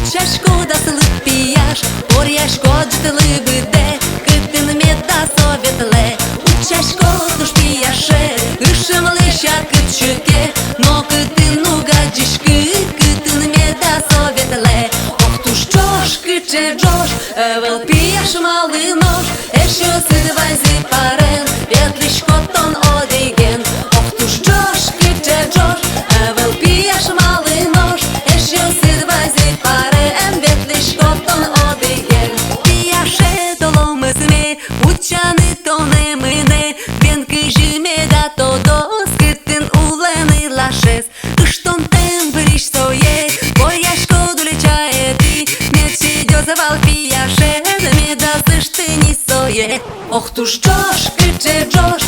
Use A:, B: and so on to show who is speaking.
A: Чашку да сылып пияш, оряшко джитылы быде, кытын меда советле. Чашко туш пияше, ышымлы шакыт чыке, но кытын угадишкы, кытын меда советле. Ох туш джош, кыче джош, эвел пияш малый нож, эшо сыдвайзы парен, ветлишко тон одеген. Ох туш джош, кыче джош, эвел пияш малый нож, эшо сыдвайзы парен, ветлишко тон одеген. Пияше доломызме, учаны тоне мыне, венкы жиме да тодо, скытын улыны лашес. Кыштон тем бриш сое, бояшко дулечае ты, мечи дёзывал пияше, меда сышты не сое. Ох туш джош, кыче джош,